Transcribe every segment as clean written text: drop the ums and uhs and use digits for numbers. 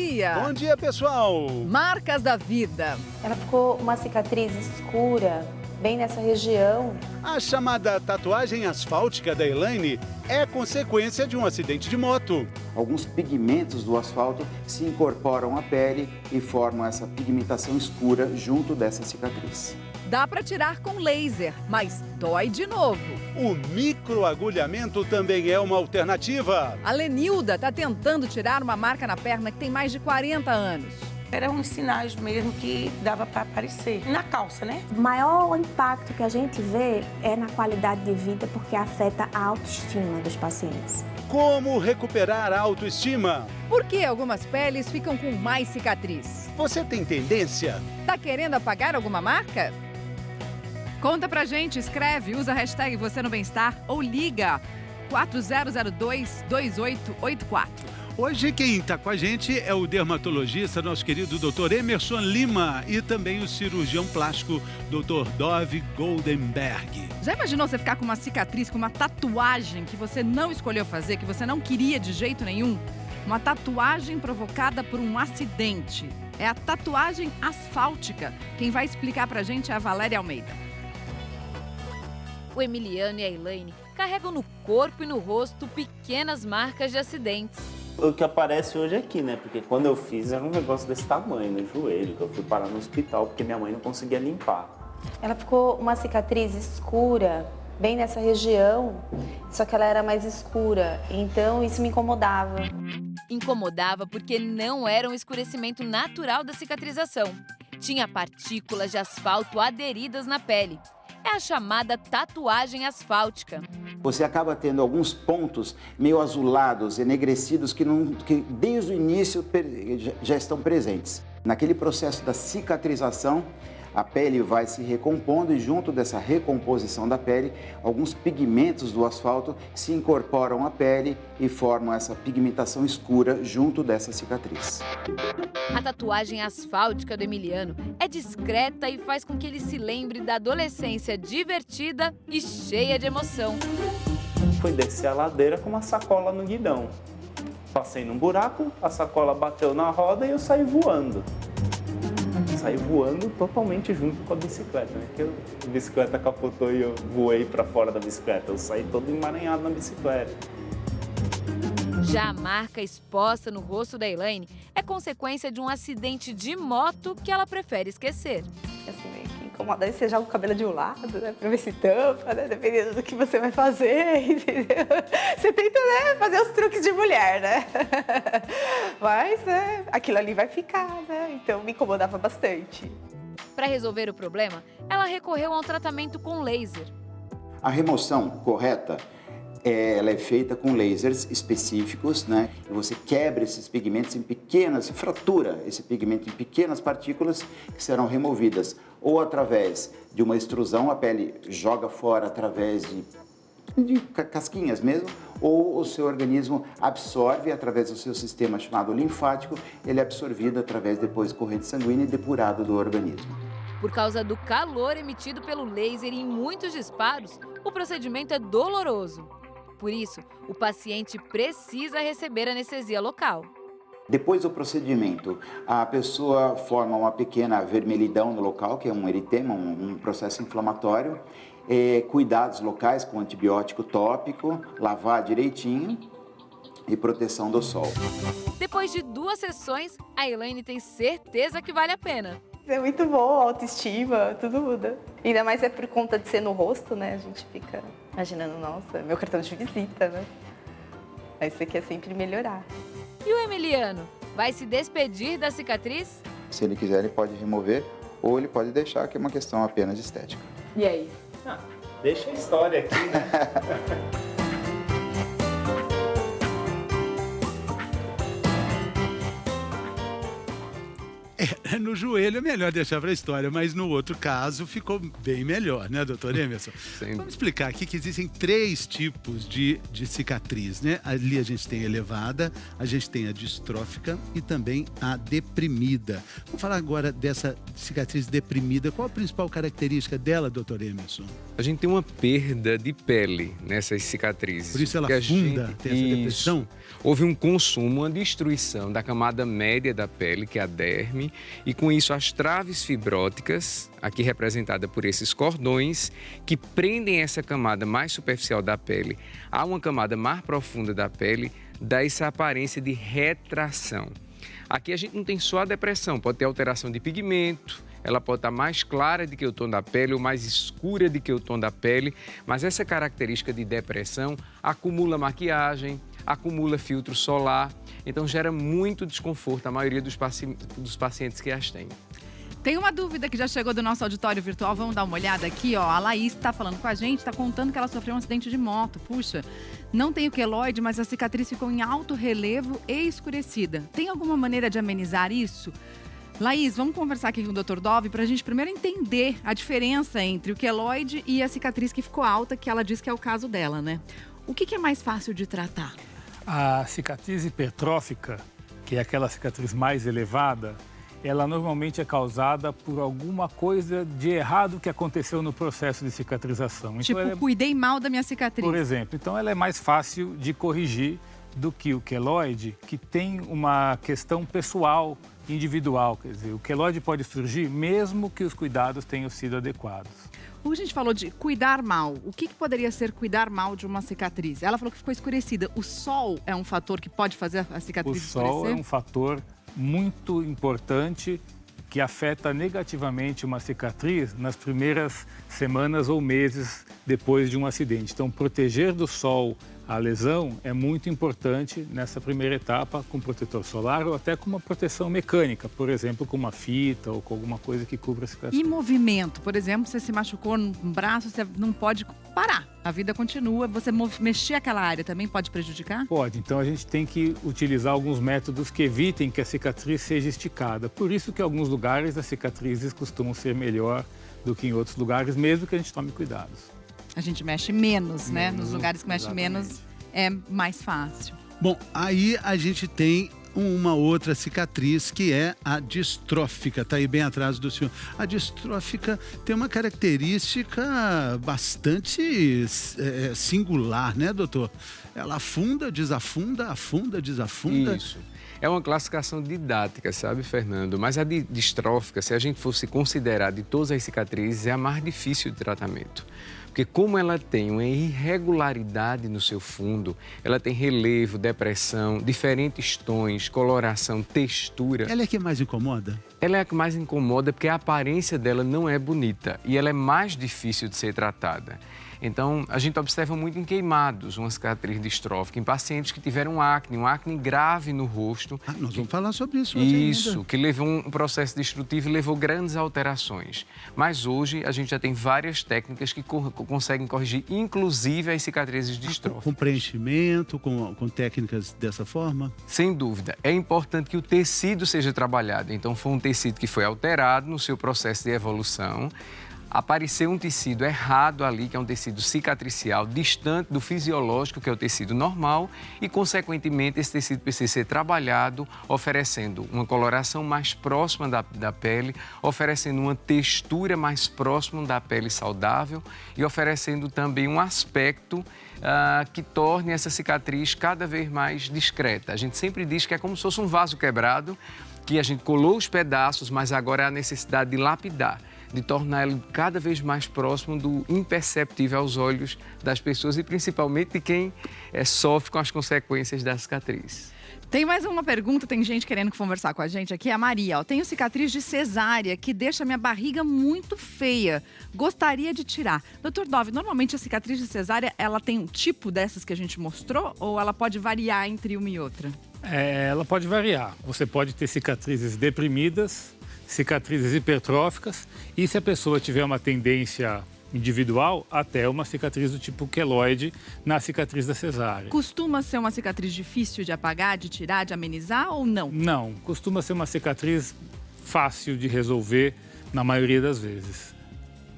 dia! Bom dia, pessoal! Marcas da vida. Ela ficou uma cicatriz escura, bem nessa região. A chamada tatuagem asfáltica da Elaine é consequência de um acidente de moto. Alguns pigmentos do asfalto se incorporam à pele e formam essa pigmentação escura junto dessa cicatriz. Dá para tirar com laser, mas dói de novo. O microagulhamento também é uma alternativa. A Lenilda está tentando tirar uma marca na perna que tem mais de 40 anos. Eram uns sinais mesmo que dava para aparecer. Na calça, né? O maior impacto que a gente vê é na qualidade de vida, porque afeta a autoestima dos pacientes. Como recuperar a autoestima? Por que algumas peles ficam com mais cicatriz? Você tem tendência? Tá querendo apagar alguma marca? Conta pra gente, escreve, usa a hashtag Você no Bem-Estar ou liga 4002-2884. Hoje quem está com a gente é o dermatologista, nosso querido Dr. Emerson Lima, e também o cirurgião plástico Dr. Dove Goldenberg. Já imaginou você ficar com uma cicatriz, com uma tatuagem que você não escolheu fazer, que você não queria de jeito nenhum? Uma tatuagem provocada por um acidente. É a tatuagem asfáltica. Quem vai explicar pra gente é a Valéria Almeida. O Emiliano e a Elaine carregam no corpo e no rosto pequenas marcas de acidentes. O que aparece hoje é aqui, né? Porque quando eu fiz era um negócio desse tamanho, no joelho, que eu fui parar no hospital porque minha mãe não conseguia limpar. Ela ficou uma cicatriz escura, bem nessa região, só que ela era mais escura, então isso me incomodava. Incomodava porque não era um escurecimento natural da cicatrização. Tinha partículas de asfalto aderidas na pele. É a chamada tatuagem asfáltica. Você acaba tendo alguns pontos meio azulados, enegrecidos, que desde o início já estão presentes. Naquele processo da cicatrização, a pele vai se recompondo e junto dessa recomposição da pele, alguns pigmentos do asfalto se incorporam à pele e formam essa pigmentação escura junto dessa cicatriz. A tatuagem asfáltica do Emiliano é discreta e faz com que ele se lembre da adolescência divertida e cheia de emoção. Fui descer a ladeira com uma sacola no guidão. Passei num buraco, a sacola bateu na roda e eu saí voando. Saí voando totalmente junto com a bicicleta, né? Porque a bicicleta capotou e eu voei para fora da bicicleta. Eu saí todo emaranhado na bicicleta. Já a marca exposta no rosto da Elaine é consequência de um acidente de moto que ela prefere esquecer. Assim, meio que incomoda, aí você joga o cabelo de um lado, né, pra ver se tampa, né, dependendo do que você vai fazer, entendeu? Você tenta, né, fazer os truques de mulher, né? Mas, né, aquilo ali vai ficar, né? Então me incomodava bastante. Para resolver o problema, ela recorreu a um tratamento com laser. A remoção correta, ela é feita com lasers específicos, né? E você quebra esses pigmentos em pequenas, fratura esse pigmento em pequenas partículas que serão removidas ou através de uma extrusão, a pele joga fora através de casquinhas mesmo, ou o seu organismo absorve através do seu sistema chamado linfático, ele é absorvido através depois de corrente sanguínea e depurado do organismo. Por causa do calor emitido pelo laser e em muitos disparos, o procedimento é doloroso. Por isso, o paciente precisa receber anestesia local. Depois do procedimento, a pessoa forma uma pequena vermelhidão no local, que é um eritema, um processo inflamatório. Cuidados locais com antibiótico tópico, lavar direitinho e proteção do sol. Depois de 2 sessões, a Elaine tem certeza que vale a pena. É muito bom, a autoestima, tudo muda. Ainda mais é por conta de ser no rosto, né? A gente fica imaginando, nossa, meu cartão de visita, né? Mas você quer sempre melhorar. E o Emiliano, vai se despedir da cicatriz? Se ele quiser, ele pode remover ou ele pode deixar, que é uma questão apenas de estética. E aí? Deixa a história aqui, né? No joelho é melhor deixar para a história, mas no outro caso ficou bem melhor, né, doutor Emerson? Vamos explicar aqui que existem 3 tipos de cicatriz, né? Ali a gente tem a elevada, a gente tem a distrófica e também a deprimida. Vamos falar agora dessa cicatriz deprimida. Qual a principal característica dela, doutor Emerson? A gente tem uma perda de pele nessas cicatrizes. Por isso ela afunda, tem essa depressão? Houve um consumo, uma destruição da camada média da pele, que é a derme, e com isso as traves fibróticas, aqui representada por esses cordões, que prendem essa camada mais superficial da pele a uma camada mais profunda da pele, dá essa aparência de retração. Aqui a gente não tem só a depressão, pode ter alteração de pigmento, ela pode estar mais clara do que o tom da pele ou mais escura do que o tom da pele, mas essa característica de depressão acumula maquiagem, acumula filtro solar, então gera muito desconforto a maioria dos pacientes que as têm. Tem uma dúvida que já chegou do nosso auditório virtual, vamos dar uma olhada aqui, ó. A Laís está falando com a gente, está contando que ela sofreu um acidente de moto. Puxa, não tem o queloide, mas a cicatriz ficou em alto relevo e escurecida. Tem alguma maneira de amenizar isso? Laís, vamos conversar aqui com o Dr. Dove para a gente primeiro entender a diferença entre o queloide e a cicatriz que ficou alta, que ela diz que é o caso dela, né? O que é mais fácil de tratar? A cicatriz hipertrófica, que é aquela cicatriz mais elevada, ela normalmente é causada por alguma coisa de errado que aconteceu no processo de cicatrização. Tipo, então, cuidei mal da minha cicatriz. Por exemplo, então ela é mais fácil de corrigir do que o queloide, que tem uma questão pessoal, individual. Quer dizer, o queloide pode surgir mesmo que os cuidados tenham sido adequados. A gente falou de cuidar mal. O que poderia ser cuidar mal de uma cicatriz? Ela falou que ficou escurecida. O sol é um fator que pode fazer a cicatriz escurecer? O sol é um fator muito importante que afeta negativamente uma cicatriz nas primeiras semanas ou meses depois de um acidente. Então, proteger do sol a lesão é muito importante nessa primeira etapa com protetor solar ou até com uma proteção mecânica, por exemplo, com uma fita ou com alguma coisa que cubra a cicatriz. E movimento? Por exemplo, você se machucou no braço, você não pode parar. A vida continua. Você mexer aquela área também pode prejudicar? Pode. Então, a gente tem que utilizar alguns métodos que evitem que a cicatriz seja esticada. Por isso que em alguns lugares as cicatrizes costumam ser melhor do que em outros lugares, mesmo que a gente tome cuidados. A gente mexe menos, né? Nos lugares que mexe menos é mais fácil. Bom, aí a gente tem uma outra cicatriz que é a distrófica, tá aí bem atrás do senhor. A distrófica tem uma característica bastante singular, né, doutor? Ela afunda, desafunda, afunda, desafunda. Isso. É uma classificação didática, sabe, Fernando? Mas a distrófica, se a gente fosse considerar de todas as cicatrizes, é a mais difícil de tratamento. Porque como ela tem uma irregularidade no seu fundo, ela tem relevo, depressão, diferentes tons, coloração, textura. Ela é a que mais incomoda? Ela é a que mais incomoda porque a aparência dela não é bonita e ela é mais difícil de ser tratada. Então, a gente observa muito em queimados, uma cicatriz distrófica, em pacientes que tiveram um acne grave no rosto. Nós vamos falar sobre isso hoje Isso, ainda. Que levou um processo destrutivo e levou grandes alterações. Mas hoje a gente já tem várias técnicas que conseguem corrigir, inclusive as cicatrizes distróficas. Com preenchimento, com técnicas dessa forma? Sem dúvida. É importante que o tecido seja trabalhado. Então, foi um tecido que foi alterado no seu processo de evolução. Apareceu um tecido errado ali, que é um tecido cicatricial, distante do fisiológico, que é o tecido normal, e, consequentemente, esse tecido precisa ser trabalhado, oferecendo uma coloração mais próxima da pele, oferecendo uma textura mais próxima da pele saudável e oferecendo também um aspecto que torne essa cicatriz cada vez mais discreta. A gente sempre diz que é como se fosse um vaso quebrado, que a gente colou os pedaços, mas agora há a necessidade de lapidar, de tornar ele cada vez mais próximo do imperceptível aos olhos das pessoas e principalmente de quem sofre com as consequências da cicatriz. Tem mais uma pergunta, tem gente querendo conversar com a gente aqui, a Maria. Tenho cicatriz de cesárea que deixa minha barriga muito feia. Gostaria de tirar. Doutor Dove, normalmente a cicatriz de cesárea, ela tem um tipo dessas que a gente mostrou ou ela pode variar entre uma e outra? Ela pode variar. Você pode ter cicatrizes deprimidas, cicatrizes hipertróficas e se a pessoa tiver uma tendência individual, até uma cicatriz do tipo queloide na cicatriz da cesárea. Costuma ser uma cicatriz difícil de apagar, de tirar, de amenizar ou não? Não, costuma ser uma cicatriz fácil de resolver na maioria das vezes.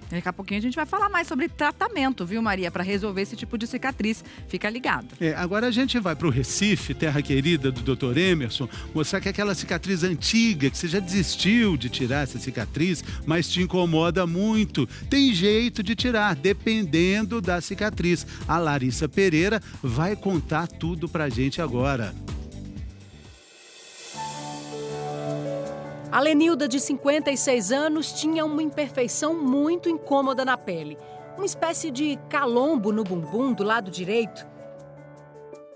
Daqui a pouquinho a gente vai falar mais sobre tratamento, viu, Maria, para resolver esse tipo de cicatriz. Fica ligado. Agora a gente vai para o Recife, terra querida do Dr. Emerson, mostrar que aquela cicatriz antiga, que você já desistiu de tirar essa cicatriz, mas te incomoda muito, tem jeito de tirar, dependendo da cicatriz. A Larissa Pereira vai contar tudo pra gente agora. A Lenilda, de 56 anos, tinha uma imperfeição muito incômoda na pele. Uma espécie de calombo no bumbum do lado direito.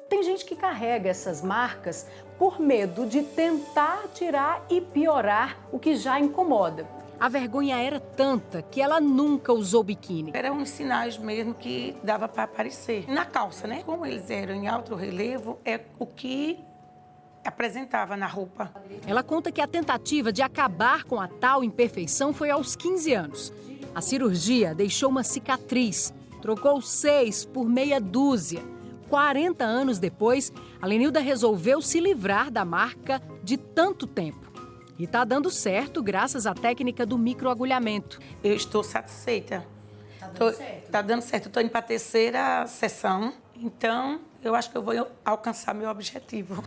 Tem gente que carrega essas marcas por medo de tentar tirar e piorar o que já incomoda. A vergonha era tanta que ela nunca usou biquíni. Eram uns sinais mesmo que dava para aparecer. Na calça, né? Como eles eram em alto relevo, é o que apresentava na roupa. Ela conta que a tentativa de acabar com a tal imperfeição foi aos 15 anos. A cirurgia deixou uma cicatriz, trocou 6 por meia dúzia. 40 anos depois, a Lenilda resolveu se livrar da marca de tanto tempo. E está dando certo graças à técnica do microagulhamento. Eu estou satisfeita. Está dando certo. Estou indo para a 3ª sessão, então eu acho que eu vou alcançar meu objetivo.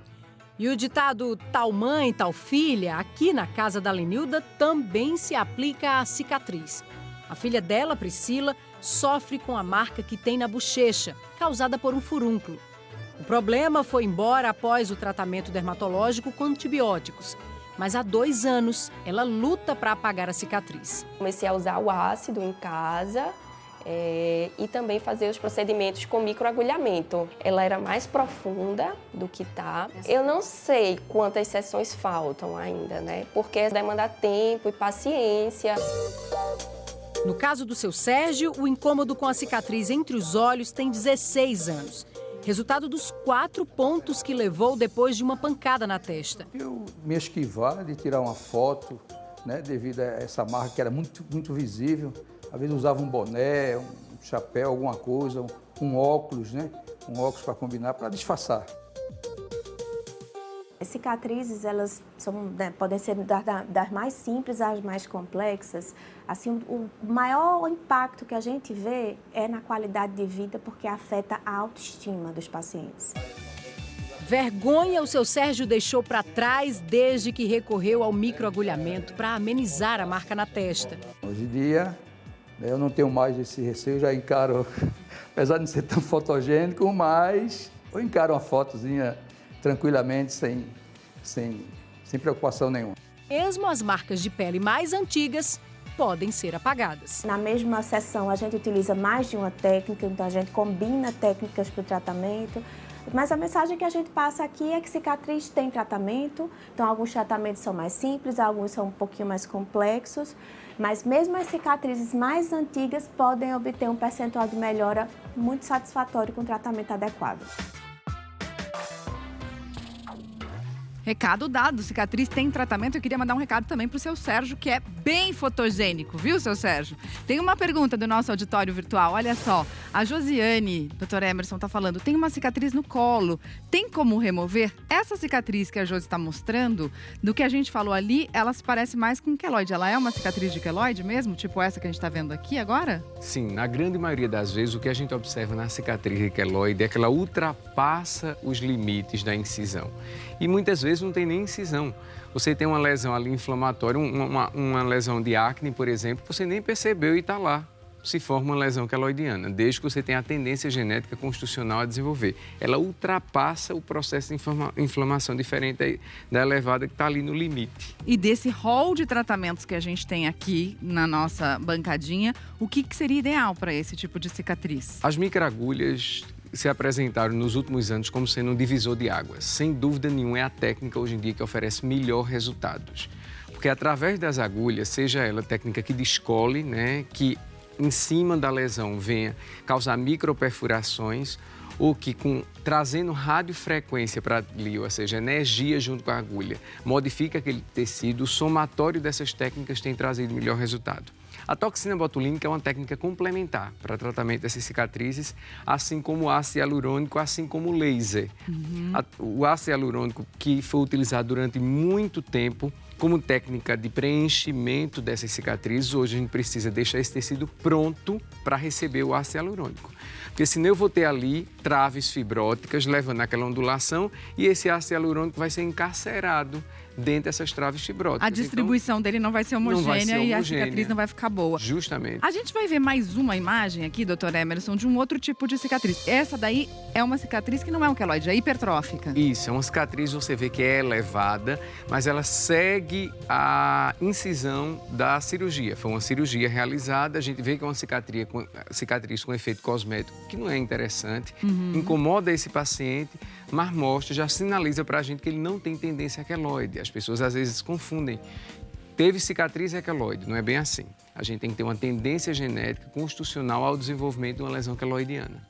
E o ditado tal mãe, tal filha, aqui na casa da Lenilda, também se aplica à cicatriz. A filha dela, Priscila, sofre com a marca que tem na bochecha, causada por um furúnculo. O problema foi embora após o tratamento dermatológico com antibióticos. Mas há 2 anos, ela luta para apagar a cicatriz. Comecei a usar o ácido em casa e também fazer os procedimentos com microagulhamento. Ela era mais profunda do que tá. Eu não sei quantas sessões faltam ainda, né? Porque demanda tempo e paciência. No caso do seu Sérgio, o incômodo com a cicatriz entre os olhos tem 16 anos. Resultado dos 4 pontos que levou depois de uma pancada na testa. Eu me esquivava de tirar uma foto, né, devido a essa marca que era muito visível. Às vezes usava um boné, um chapéu, alguma coisa, um óculos, né? Um óculos para combinar, para disfarçar. As cicatrizes, elas são, podem ser das mais simples às mais complexas. Assim, o maior impacto que a gente vê é na qualidade de vida, porque afeta a autoestima dos pacientes. Vergonha o seu Sérgio deixou para trás desde que recorreu ao microagulhamento para amenizar a marca na testa. Hoje em dia, eu não tenho mais esse receio, já encaro, apesar de não ser tão fotogênico, mas eu encaro uma fotozinha tranquilamente, sem preocupação nenhuma. Mesmo as marcas de pele mais antigas podem ser apagadas. Na mesma sessão, a gente utiliza mais de uma técnica, então a gente combina técnicas para o tratamento. Mas a mensagem que a gente passa aqui é que cicatriz tem tratamento, então alguns tratamentos são mais simples, alguns são um pouquinho mais complexos, mas mesmo as cicatrizes mais antigas podem obter um percentual de melhora muito satisfatório com tratamento adequado. Recado dado, cicatriz tem tratamento. Eu queria mandar um recado também para o seu Sérgio, que é bem fotogênico, viu, seu Sérgio? Tem uma pergunta do nosso auditório virtual, olha só. A Josiane, doutor Emerson, está falando, tem uma cicatriz no colo, tem como remover? Essa cicatriz que a Josi está mostrando, do que a gente falou ali, ela se parece mais com queloide. Ela é uma cicatriz de queloide mesmo, tipo essa que a gente está vendo aqui agora? Sim, na grande maioria das vezes, o que a gente observa na cicatriz de queloide é que ela ultrapassa os limites da incisão. E muitas vezes não tem nem incisão. Você tem uma lesão ali inflamatória, uma lesão de acne, por exemplo, você nem percebeu e está lá. Se forma uma lesão queloidiana, desde que você tenha a tendência genética constitucional a desenvolver. Ela ultrapassa o processo de inflamação diferente da elevada que está ali no limite. E desse rol de tratamentos que a gente tem aqui na nossa bancadinha, o que seria ideal para esse tipo de cicatriz? As microagulhas se apresentaram nos últimos anos como sendo um divisor de águas. Sem dúvida nenhuma, é a técnica hoje em dia que oferece melhor resultados. Porque através das agulhas, seja ela técnica que descole, né, que em cima da lesão venha causar microperfurações, ou que trazendo radiofrequência para ali, ou seja, energia junto com a agulha, modifica aquele tecido, o somatório dessas técnicas tem trazido melhor resultado. A toxina botulínica é uma técnica complementar para tratamento dessas cicatrizes, assim como o ácido hialurônico, assim como o laser. O ácido hialurônico, que foi utilizado durante muito tempo, Como técnica de preenchimento dessas cicatrizes, hoje a gente precisa deixar esse tecido pronto para receber o ácido hialurônico. Porque senão eu vou ter ali traves fibróticas levando aquela ondulação e esse ácido hialurônico vai ser encarcerado dentro dessas traves fibróticas. A distribuição dele não vai ser homogênea e a cicatriz não vai ficar boa. Justamente. A gente vai ver mais uma imagem aqui, doutor Emerson, de um outro tipo de cicatriz. Essa daí é uma cicatriz que não é um queloide, é hipertrófica. Isso, é uma cicatriz, você vê que é elevada, mas ela segue a incisão da cirurgia. Foi uma cirurgia realizada, a gente vê que é uma cicatriz com efeito cosmético, que não é interessante, incomoda esse paciente, mas mostra, já sinaliza pra gente que ele não tem tendência a queloide. As pessoas às vezes confundem. Teve cicatriz e é queloide, não é bem assim. A gente tem que ter uma tendência genética constitucional ao desenvolvimento de uma lesão queloidiana.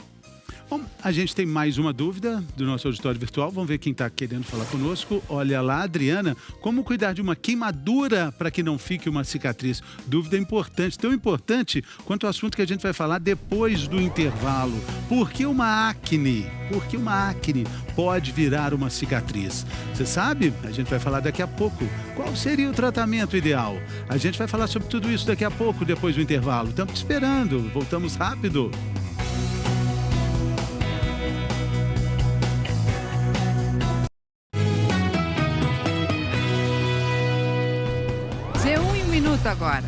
Bom, a gente tem mais uma dúvida do nosso auditório virtual. Vamos ver quem está querendo falar conosco. Olha lá, Adriana, como cuidar de uma queimadura para que não fique uma cicatriz? Dúvida importante, tão importante quanto o assunto que a gente vai falar depois do intervalo. Por que uma acne? Por que uma acne pode virar uma cicatriz? Você sabe? A gente vai falar daqui a pouco. Qual seria o tratamento ideal? A gente vai falar sobre tudo isso daqui a pouco, depois do intervalo. Estamos te esperando. Voltamos rápido. Agora.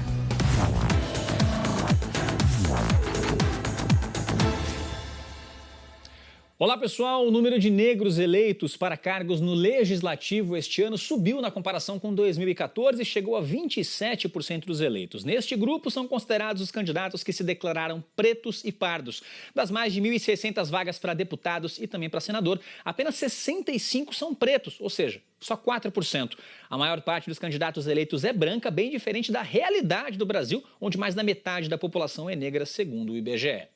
Olá pessoal, o número de negros eleitos para cargos no Legislativo este ano subiu na comparação com 2014 e chegou a 27% dos eleitos. Neste grupo são considerados os candidatos que se declararam pretos e pardos. Das mais de 1.600 vagas para deputados e também para senador, apenas 65 são pretos, ou seja, só 4%. A maior parte dos candidatos eleitos é branca, bem diferente da realidade do Brasil, onde mais da metade da população é negra, segundo o IBGE.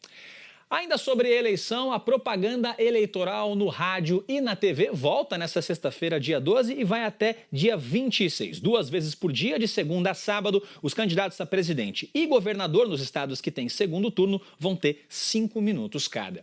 Ainda sobre eleição, a propaganda eleitoral no rádio e na TV volta nesta sexta-feira, dia 12, e vai até dia 26. 2 vezes por dia, de segunda a sábado, os candidatos a presidente e governador nos estados que têm segundo turno vão ter 5 minutos cada.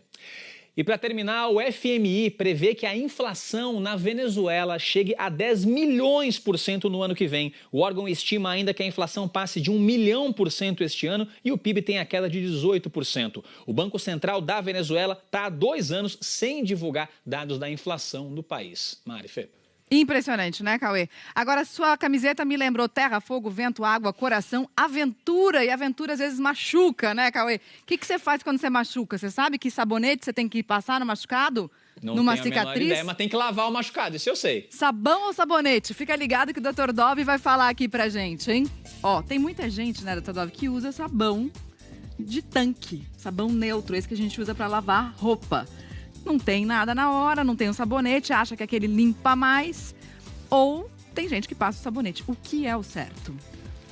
E para terminar, o FMI prevê que a inflação na Venezuela chegue a 10 milhões por cento no ano que vem. O órgão estima ainda que a inflação passe de 1 milhão por cento este ano e o PIB tem a queda de 18%. O Banco Central da Venezuela está há 2 anos sem divulgar dados da inflação do país. Mari Fê. Impressionante, né, Cauê? Agora, sua camiseta me lembrou terra, fogo, vento, água, coração, aventura. E aventura às vezes machuca, né, Cauê? O que você faz quando você machuca? Você sabe que sabonete você tem que passar no machucado? Numa cicatriz? Não tenho a menor ideia, mas tem que lavar o machucado, isso eu sei. Sabão ou sabonete? Fica ligado que o Dr. Dove vai falar aqui pra gente, hein? Ó, tem muita gente, né, Dr. Dove, que usa sabão de tanque. Sabão neutro, esse que a gente usa pra lavar roupa. Não tem nada na hora, não tem um sabonete, acha que aquele limpa mais. Ou tem gente que passa o sabonete. O que é o certo?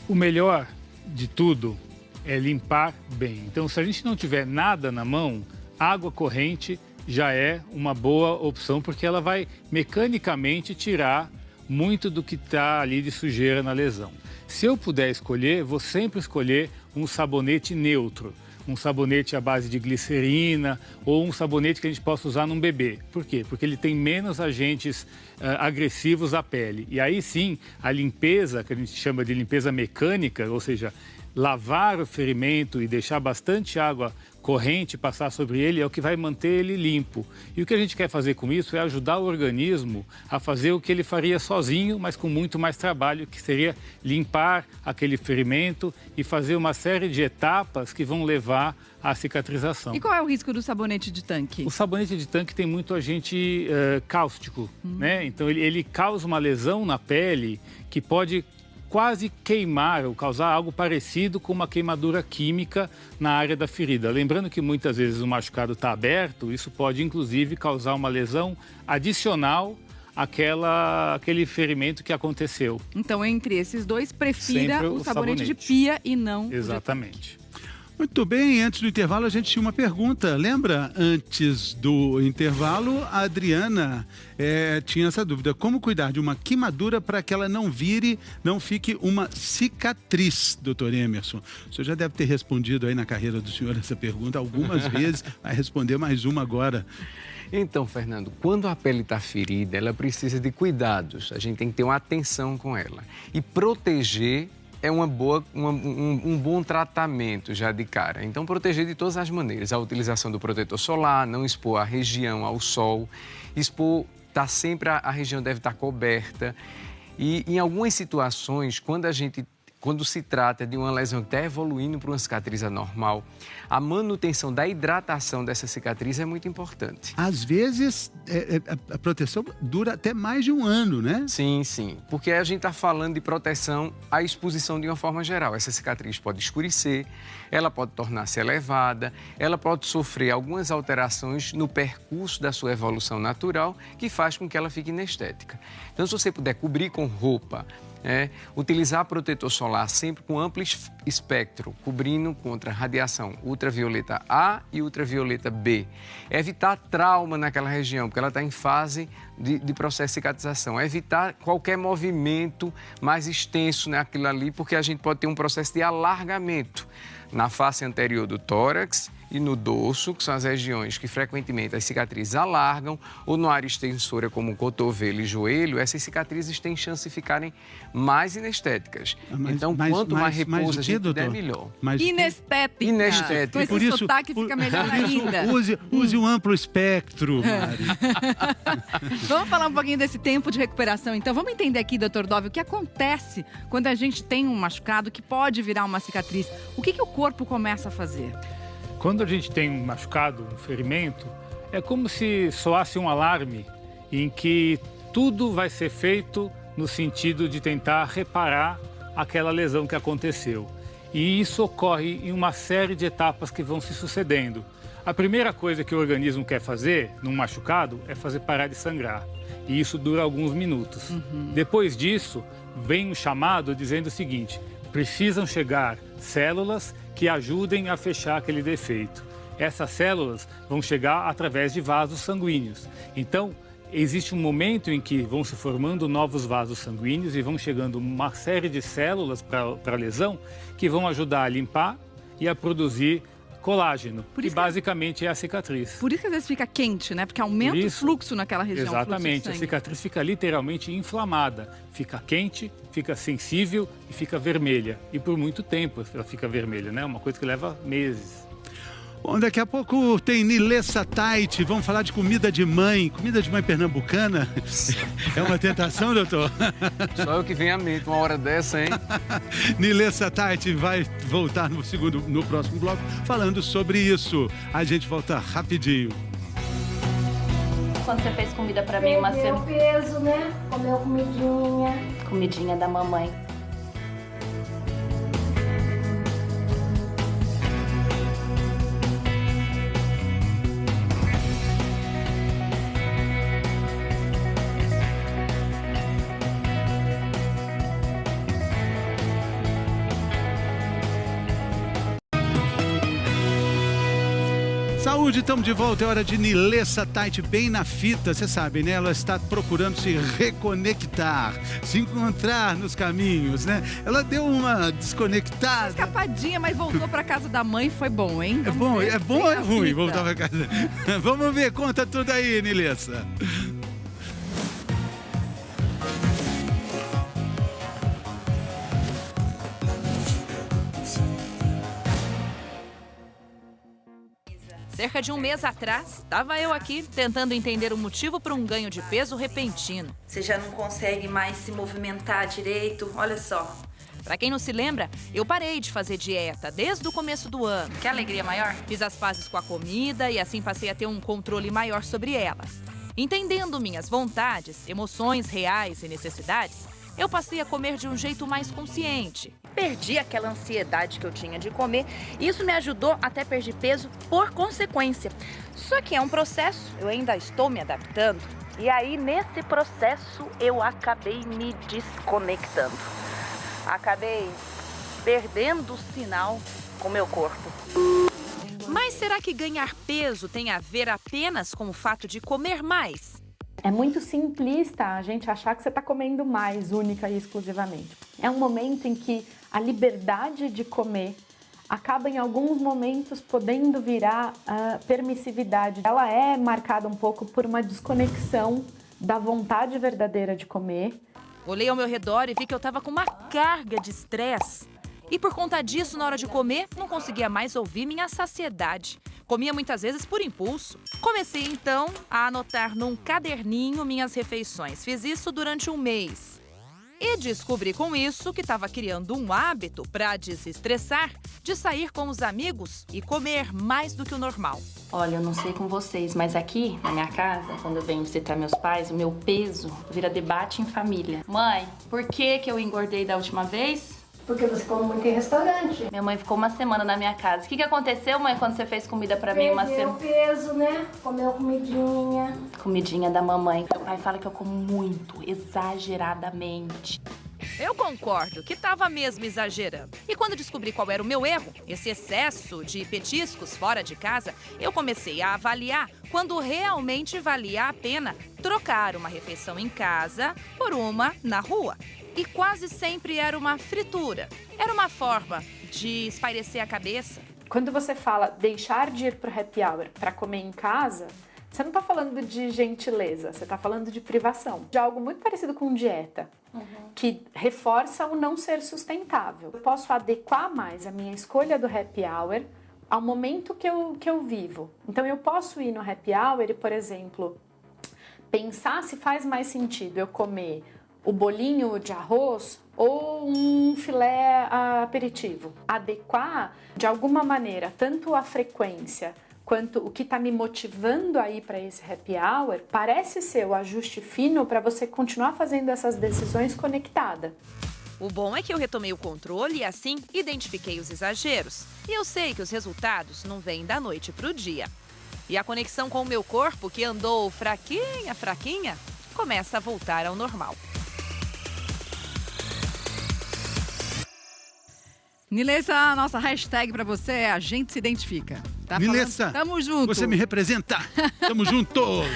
O melhor de tudo é limpar bem. Então, se a gente não tiver nada na mão, água corrente já é uma boa opção, porque ela vai mecanicamente tirar muito do que está ali de sujeira na lesão. Se eu puder escolher, vou sempre escolher um sabonete neutro. Um sabonete à base de glicerina ou um sabonete que a gente possa usar num bebê. Por quê? Porque ele tem menos agentes agressivos à pele. E aí sim, a limpeza, que a gente chama de limpeza mecânica, ou seja, lavar o ferimento e deixar bastante água corrente passar sobre ele é o que vai manter ele limpo. E o que a gente quer fazer com isso é ajudar o organismo a fazer o que ele faria sozinho, mas com muito mais trabalho, que seria limpar aquele ferimento e fazer uma série de etapas que vão levar à cicatrização. E qual é o risco do sabonete de tanque? O sabonete de tanque tem muito agente cáustico, né? Então ele causa uma lesão na pele que pode quase queimar ou causar algo parecido com uma queimadura química na área da ferida. Lembrando que muitas vezes o machucado está aberto, isso pode inclusive causar uma lesão adicional àquele ferimento que aconteceu. Então, entre esses dois, prefira sempre o sabonete de pia e não Exatamente. Muito bem, antes do intervalo a gente tinha uma pergunta. Lembra? Antes do intervalo, a Adriana tinha essa dúvida. Como cuidar de uma queimadura para que ela não fique uma cicatriz, doutor Emerson? O senhor já deve ter respondido aí na carreira do senhor essa pergunta algumas vezes, vai responder mais uma agora. Então, Fernando, quando a pele está ferida, ela precisa de cuidados. A gente tem que ter uma atenção com ela. E proteger é um bom tratamento já de cara. Então, proteger de todas as maneiras. A utilização do protetor solar, não expor a região ao sol, sempre a região deve estar coberta. E em algumas situações, quando se trata de uma lesão que está evoluindo para uma cicatriz anormal, a manutenção da hidratação dessa cicatriz é muito importante. Às vezes, a proteção dura até mais de um ano, né? Sim, sim. Porque a gente está falando de proteção à exposição de uma forma geral. Essa cicatriz pode escurecer, ela pode tornar-se elevada, ela pode sofrer algumas alterações no percurso da sua evolução natural, que faz com que ela fique inestética. Então, se você puder cobrir com roupa, utilizar protetor solar sempre com amplo espectro, cobrindo contra radiação ultravioleta A e ultravioleta B. Evitar trauma naquela região, porque ela está em fase de processo de cicatrização. Evitar qualquer movimento mais extenso naquilo ali, porque a gente pode ter um processo de alargamento na face anterior do tórax e no dorso, que são as regiões que frequentemente as cicatrizes alargam, ou no área extensora, como o cotovelo e joelho, essas cicatrizes têm chance de ficarem mais inestéticas. Então, quanto mais repouso a gente der, melhor. Inestética. Com esse sotaque fica melhor ainda. Use um amplo espectro, Mari. Vamos falar um pouquinho desse tempo de recuperação. Então, vamos entender aqui, doutor Dóvio, o que acontece quando a gente tem um machucado que pode virar uma cicatriz. O que o corpo começa a fazer? Quando a gente tem um machucado, um ferimento, é como se soasse um alarme em que tudo vai ser feito no sentido de tentar reparar aquela lesão que aconteceu. E isso ocorre em uma série de etapas que vão se sucedendo. A primeira coisa que o organismo quer fazer num machucado é fazer parar de sangrar. E isso dura alguns minutos. Depois disso, vem um chamado dizendo o seguinte: precisam chegar células que ajudem a fechar aquele defeito. Essas células vão chegar através de vasos sanguíneos. Então, existe um momento em que vão se formando novos vasos sanguíneos e vão chegando uma série de células para a lesão que vão ajudar a limpar e a produzir colágeno, que basicamente é a cicatriz. Por isso que às vezes fica quente, né? Porque aumenta o fluxo naquela região. Exatamente, a cicatriz fica literalmente inflamada, fica quente, fica sensível e fica vermelha. E por muito tempo ela fica vermelha, né? Uma coisa que leva meses. Bom, daqui a pouco tem Nilessa Tait, vamos falar de comida de mãe pernambucana. É uma tentação, doutor? Só eu que venho à mente uma hora dessa, hein? Nilessa Tait vai voltar no próximo bloco falando sobre isso. A gente volta rapidinho. Quando você fez comida pra mim, uma semana. Peso, né? Comeu comidinha. Comidinha da mamãe. Saúde, estamos de volta, é hora de Nilessa Tait bem na fita, você sabe, né? Ela está procurando se reconectar, se encontrar nos caminhos, né? Ela deu uma desconectada. Escapadinha, mas voltou para casa da mãe, foi bom, hein? É bom ou é ruim voltar para casa? Vamos ver, conta tudo aí, Nilessa. Cerca de um mês atrás, estava eu aqui tentando entender o motivo para um ganho de peso repentino. Você já não consegue mais se movimentar direito, olha só. Para quem não se lembra, eu parei de fazer dieta desde o começo do ano. Que alegria maior. Fiz as pazes com a comida e assim passei a ter um controle maior sobre ela. Entendendo minhas vontades, emoções reais e necessidades, eu passei a comer de um jeito mais consciente. Perdi aquela ansiedade que eu tinha de comer e isso me ajudou até perder peso por consequência. Só que é um processo, eu ainda estou me adaptando. E aí, nesse processo, eu acabei me desconectando. Acabei perdendo o sinal com o meu corpo. Mas será que ganhar peso tem a ver apenas com o fato de comer mais? É muito simplista a gente achar que você está comendo mais, única e exclusivamente. É um momento em que a liberdade de comer acaba em alguns momentos podendo virar permissividade. Ela é marcada um pouco por uma desconexão da vontade verdadeira de comer. Olhei ao meu redor e vi que eu estava com uma carga de estresse. E por conta disso, na hora de comer, não conseguia mais ouvir minha saciedade. Comia muitas vezes por impulso. Comecei então a anotar num caderninho minhas refeições. Fiz isso durante um mês. E descobri com isso que estava criando um hábito para desestressar de sair com os amigos e comer mais do que o normal. Olha, eu não sei com vocês, mas aqui na minha casa, quando eu venho visitar meus pais, o meu peso vira debate em família. Mãe, por que eu engordei da última vez? Porque você come muito em restaurante. Minha mãe ficou uma semana na minha casa. O que aconteceu, mãe, quando você fez comida pra mim uma semana? Perdeu peso, né? Comeu comidinha. Comidinha da mamãe. Meu pai fala que eu como muito, exageradamente. Eu concordo que estava mesmo exagerando. E quando descobri qual era o meu erro, esse excesso de petiscos fora de casa, eu comecei a avaliar quando realmente valia a pena trocar uma refeição em casa por uma na rua. E quase sempre era uma fritura. Era uma forma de espairecer a cabeça. Quando você fala deixar de ir para o happy hour para comer em casa, você não está falando de gentileza, você está falando de privação. De algo muito parecido com dieta, que reforça o não ser sustentável. Eu posso adequar mais a minha escolha do happy hour ao momento que eu vivo. Então eu posso ir no happy hour e, por exemplo, pensar se faz mais sentido eu comer o bolinho de arroz ou um filé aperitivo. Adequar, de alguma maneira, tanto a frequência quanto o que está me motivando a ir para esse happy hour, parece ser o ajuste fino para você continuar fazendo essas decisões conectada. O bom é que eu retomei o controle e assim identifiquei os exageros. E eu sei que os resultados não vêm da noite para o dia. E a conexão com o meu corpo, que andou fraquinha, começa a voltar ao normal. Nilessa, a nossa hashtag pra você é A Gente Se Identifica. Tá Nilessa, tamo junto. Você me representa. Tamo juntos.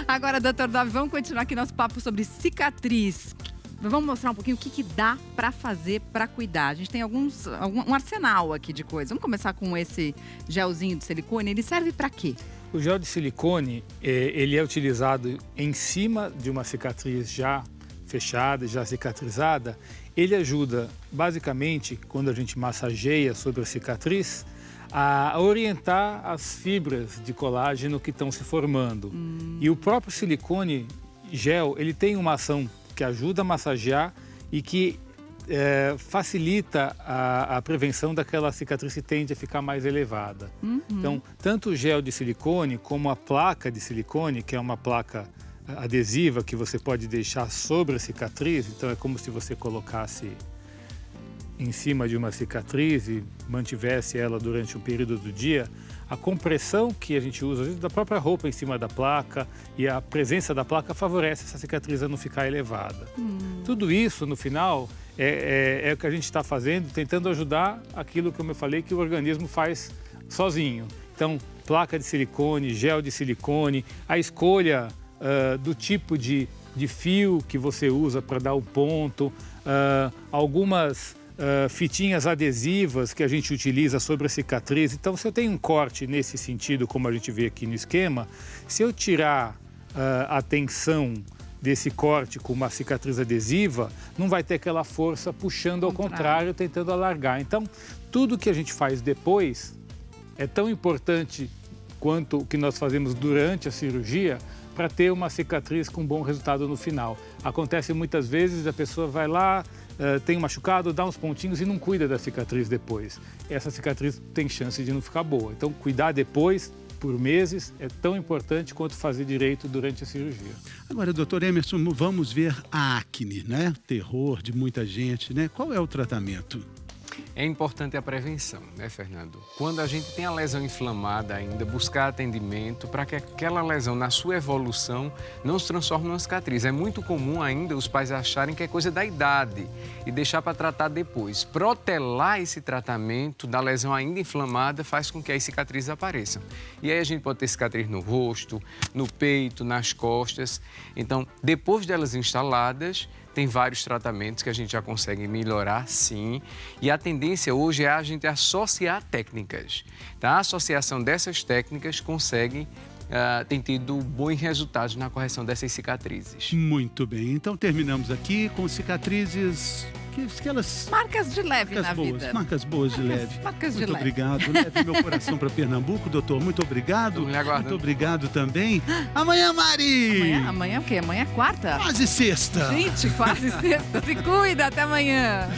Agora, doutor Davi, vamos continuar aqui nosso papo sobre cicatriz. Vamos mostrar um pouquinho o que dá pra fazer pra cuidar. A gente tem um arsenal aqui de coisas. Vamos começar com esse gelzinho de silicone. Ele serve pra quê? O gel de silicone, ele é utilizado em cima de uma cicatriz já fechada, já cicatrizada. Ele ajuda, basicamente, quando a gente massageia sobre a cicatriz, a orientar as fibras de colágeno que estão se formando. E o próprio silicone gel, ele tem uma ação que ajuda a massagear e que facilita a prevenção daquela cicatriz que tende a ficar mais elevada. Então, tanto o gel de silicone como a placa de silicone, que é uma placa adesiva que você pode deixar sobre a cicatriz, então é como se você colocasse em cima de uma cicatriz e mantivesse ela durante um período do dia. A compressão que a gente usa, às vezes, da própria roupa em cima da placa e a presença da placa favorece essa cicatriz a não ficar elevada. Tudo isso, no final, é o que a gente está fazendo, tentando ajudar aquilo, como eu falei, que o organismo faz sozinho. Então, placa de silicone, gel de silicone, a escolha do tipo de fio que você usa para dar o ponto, algumas fitinhas adesivas que a gente utiliza sobre a cicatriz. Então, se eu tenho um corte nesse sentido, como a gente vê aqui no esquema, se eu tirar a tensão desse corte com uma cicatriz adesiva, não vai ter aquela força puxando ao contrário, tentando alargar. Então, tudo que a gente faz depois é tão importante quanto o que nós fazemos durante a cirurgia, para ter uma cicatriz com bom resultado no final. Acontece muitas vezes, a pessoa vai lá, tem um machucado, dá uns pontinhos e não cuida da cicatriz depois. Essa cicatriz tem chance de não ficar boa. Então, cuidar depois, por meses, é tão importante quanto fazer direito durante a cirurgia. Agora, doutor Emerson, vamos ver a acne, né? Terror de muita gente, né? Qual é o tratamento? É importante a prevenção, né, Fernando? Quando a gente tem a lesão inflamada ainda, buscar atendimento para que aquela lesão, na sua evolução, não se transforme numa cicatriz. É muito comum ainda os pais acharem que é coisa da idade e deixar para tratar depois. Protelar esse tratamento da lesão ainda inflamada faz com que as cicatrizes apareçam. E aí a gente pode ter cicatriz no rosto, no peito, nas costas. Então, depois delas instaladas, tem vários tratamentos que a gente já consegue melhorar, sim. E a tendência hoje é a gente associar técnicas. Tá? A associação dessas técnicas consegue tem tido bons resultados na correção dessas cicatrizes. Muito bem. Então terminamos aqui com cicatrizes... Aquelas marcas de leve marcas na boas, vida. Marcas boas de leve. Marcas de muito leve. obrigado. Leve meu coração para Pernambuco, doutor. Muito obrigado. Muito obrigado também. Amanhã, Mari! Amanhã o quê? Amanhã é quarta? Quase sexta. Gente, quase sexta. Se cuida. Até amanhã.